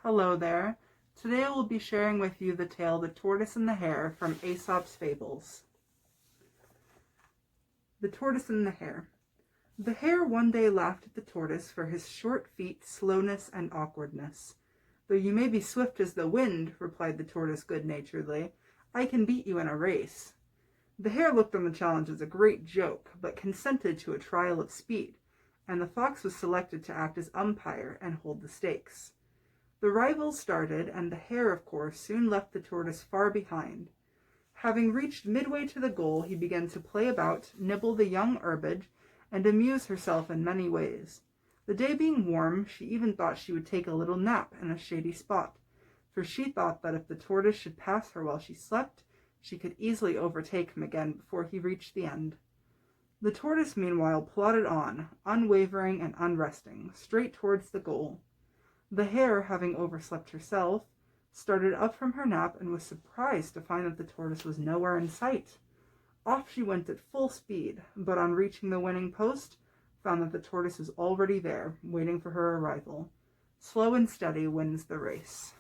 Hello there. Today I will be sharing with you the tale The Tortoise and the Hare from Aesop's Fables. The Tortoise and the Hare. The hare one day laughed at the tortoise for his short feet, slowness, and awkwardness. "Though you may be swift as the wind," replied the tortoise good-naturedly, "I can beat you in a race." The hare looked on the challenge as a great joke, but consented to a trial of speed, and the fox was selected to act as umpire and hold the stakes. The rivals started, and the hare, of course, soon left the tortoise far behind. Having reached midway to the goal, he began to play about, nibble the young herbage, and amuse herself in many ways. The day being warm, she even thought she would take a little nap in a shady spot, for she thought that if the tortoise should pass her while she slept, she could easily overtake him again before he reached the end. The tortoise, meanwhile, plodded on, unwavering and unresting, straight towards the goal. The hare, having overslept herself, started up from her nap and was surprised to find that the tortoise was nowhere in sight. Off she went at full speed, but on reaching the winning post, found that the tortoise was already there, waiting for her arrival. Slow and steady wins the race.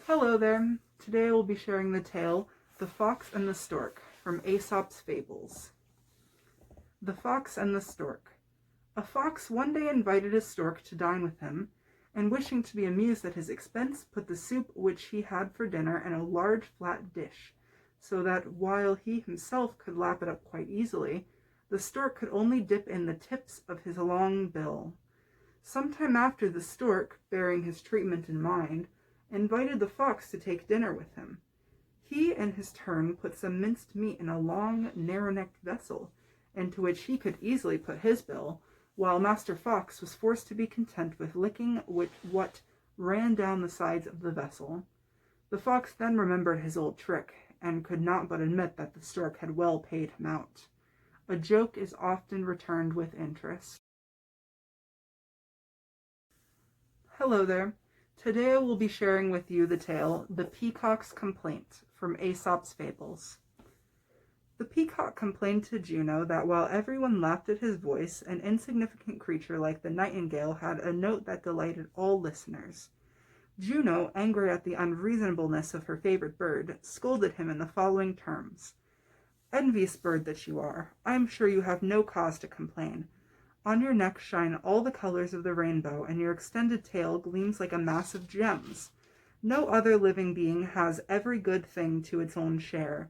Hello there. Today I will be sharing the tale The Fox and the Stork from Aesop's Fables. The Fox and the Stork. A fox one day invited a stork to dine with him, and wishing to be amused at his expense, put the soup which he had for dinner in a large flat dish, so that, while he himself could lap it up quite easily, the stork could only dip in the tips of his long bill. Some time after, the stork, bearing his treatment in mind, invited the fox to take dinner with him. He, in his turn, put some minced meat in a long, narrow-necked vessel, into which he could easily put his bill, while Master Fox was forced to be content with licking what ran down the sides of the vessel. The fox then remembered his old trick, and could not but admit that the stork had well paid him out. A joke is often returned with interest. Hello there. Today I will be sharing with you the tale The Peacock's Complaint from Aesop's Fables. The peacock complained to Juno that while everyone laughed at his voice, an insignificant creature like the nightingale had a note that delighted all listeners. Juno, angry at the unreasonableness of her favorite bird, scolded him in the following terms: "Envious bird that you are, I am sure you have no cause to complain. On your neck shine all the colors of the rainbow, and your extended tail gleams like a mass of gems. No other living being has every good thing to its own share.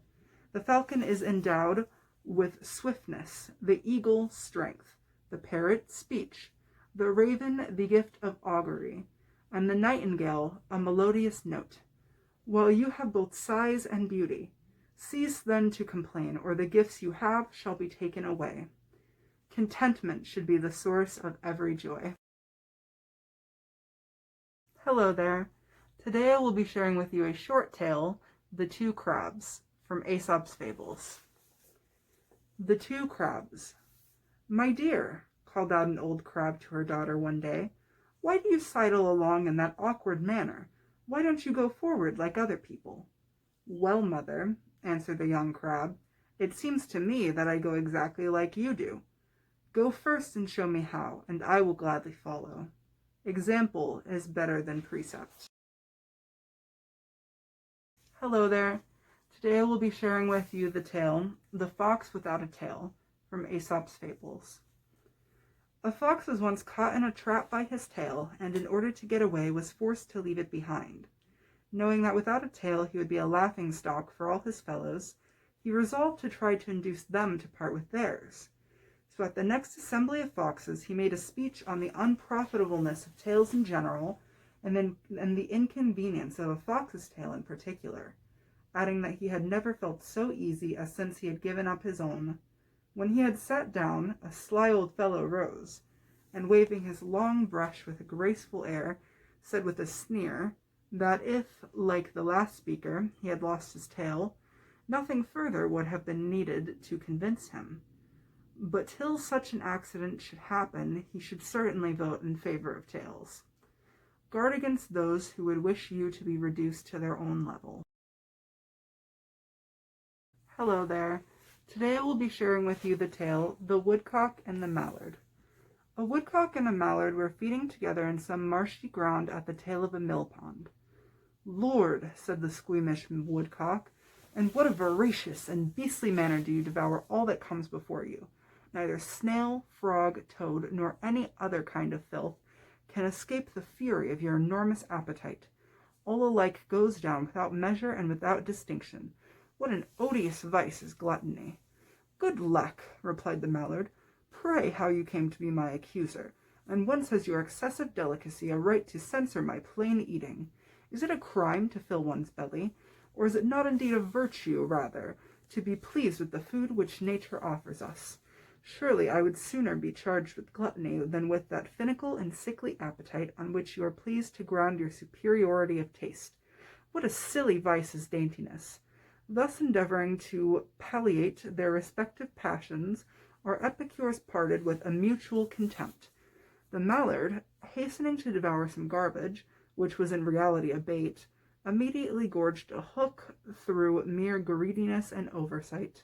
The falcon is endowed with swiftness, the eagle strength, the parrot speech, the raven the gift of augury, and the nightingale a melodious note, while you have both size and beauty. Cease then to complain, or the gifts you have shall be taken away. Contentment should be the source of every joy." Hello there. Today I will be sharing with you a short tale, The Two Crabs, from Aesop's Fables. The Two Crabs. "My dear," called out an old crab to her daughter one day, "why do you sidle along in that awkward manner? Why don't you go forward like other people?" "Well, mother," answered the young crab, "it seems to me that I go exactly like you do. Go first and show me how, and I will gladly follow. Example is better than precept." Hello there. Today I will be sharing with you the tale, The Fox Without a Tail, from Aesop's Fables. A fox was once caught in a trap by his tail, and in order to get away was forced to leave it behind. Knowing that without a tail he would be a laughing-stock for all his fellows, he resolved to try to induce them to part with theirs. So at the next assembly of foxes he made a speech on the unprofitableness of tails in general, and the inconvenience of a fox's tail in particular, adding that he had never felt so easy as since he had given up his own. When he had sat down, a sly old fellow rose, and waving his long brush with a graceful air, said with a sneer, that if, like the last speaker, he had lost his tail, nothing further would have been needed to convince him. But till such an accident should happen, he should certainly vote in favor of tails. Guard against those who would wish you to be reduced to their own level. Hello there. Today I will be sharing with you the tale, The Woodcock and the Mallard. A woodcock and a mallard were feeding together in some marshy ground at the tail of a mill pond. "Lord," said the squeamish woodcock, "and what a voracious and beastly manner do you devour all that comes before you! Neither snail, frog, toad, nor any other kind of filth can escape the fury of your enormous appetite. All alike goes down without measure and without distinction. What an odious vice is gluttony!" "Good lack," replied the mallard, "pray how you came to be my accuser, and whence has your excessive delicacy a right to censure my plain eating? Is it a crime to fill one's belly, or is it not indeed a virtue, rather, to be pleased with the food which nature offers us? Surely I would sooner be charged with gluttony than with that finical and sickly appetite on which you are pleased to ground your superiority of taste. What a silly vice is daintiness! Thus endeavoring to palliate their respective passions, our epicures parted with a mutual contempt. The mallard, hastening to devour some garbage, which was in reality a bait, immediately gorged a hook through mere greediness and oversight,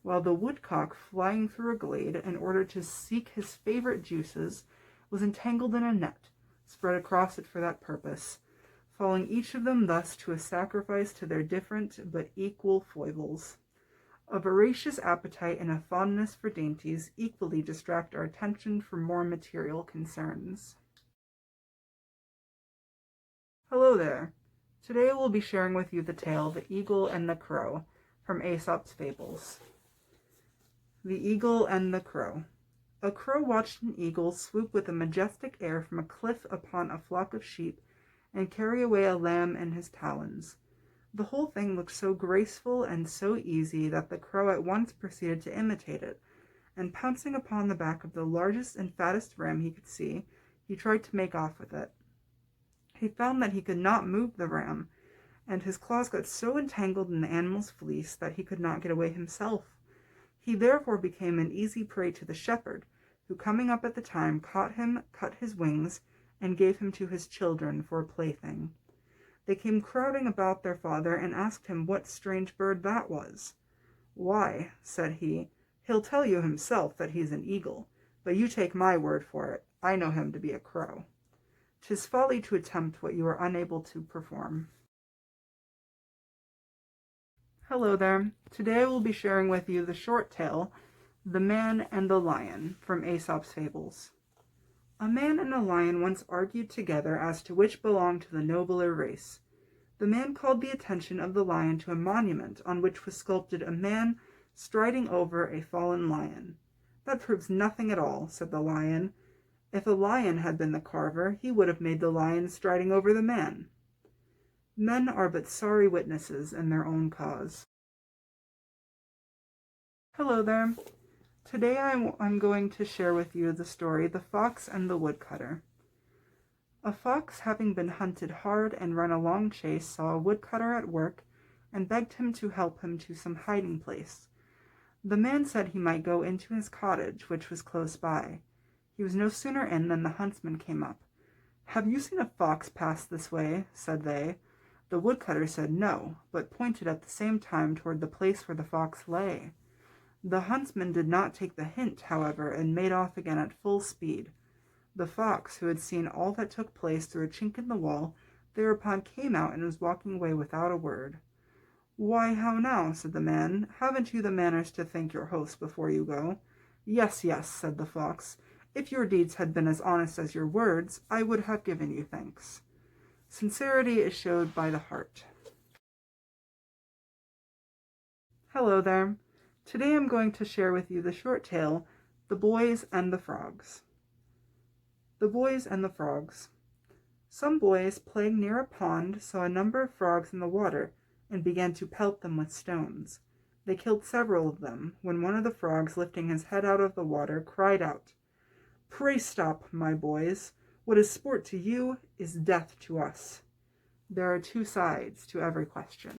while the woodcock, flying through a glade in order to seek his favorite juices, was entangled in a net, spread across it for that purpose, falling each of them thus to a sacrifice to their different but equal foibles. A voracious appetite and a fondness for dainties equally distract our attention from more material concerns. Hello there. Today we'll be sharing with you the tale The Eagle and the Crow from Aesop's Fables. The Eagle and the Crow. A crow watched an eagle swoop with a majestic air from a cliff upon a flock of sheep and carry away a lamb in his talons. The whole thing looked so graceful and so easy that the crow at once proceeded to imitate it, and pouncing upon the back of the largest and fattest ram he could see, he tried to make off with it. He found that he could not move the ram, and his claws got so entangled in the animal's fleece that he could not get away himself. He therefore became an easy prey to the shepherd, who, coming up at the time, caught him, cut his wings, and gave him to his children for a plaything. They came crowding about their father and asked him what strange bird that was. "Why," said he, "he'll tell you himself that he's an eagle, but you take my word for it, I know him to be a crow. 'Tis folly to attempt what you are unable to perform." Hello there. Today I will be sharing with you the short tale, The Man and the Lion, from Aesop's Fables. A man and a lion once argued together as to which belonged to the nobler race. The man called the attention of the lion to a monument on which was sculpted a man striding over a fallen lion. "That proves nothing at all," said the lion. "If a lion had been the carver, he would have made the lion striding over the man." Men are but sorry witnesses in their own cause. Hello there. Today I'm going to share with you the story The Fox and the Woodcutter. A fox, having been hunted hard and run a long chase, saw a woodcutter at work and begged him to help him to some hiding place. The man said he might go into his cottage, which was close by. He was no sooner in than the huntsman came up. "Have you seen a fox pass this way?" said they. The woodcutter said no, but pointed at the same time toward the place where the fox lay. The huntsman did not take the hint, however, and made off again at full speed. The fox, who had seen all that took place through a chink in the wall, thereupon came out and was walking away without a word. "Why, how now?" said the man. "Haven't you the manners to thank your host before you go?" "Yes, yes," said the fox. "If your deeds had been as honest as your words, I would have given you thanks. Sincerity is showed by the heart." Hello there. Today I'm going to share with you the short tale, The Boys and the Frogs. The Boys and the Frogs. Some boys, playing near a pond, saw a number of frogs in the water, and began to pelt them with stones. They killed several of them, when one of the frogs, lifting his head out of the water, cried out, "Pray stop, my boys. What is sport to you is death to us." There are two sides to every question.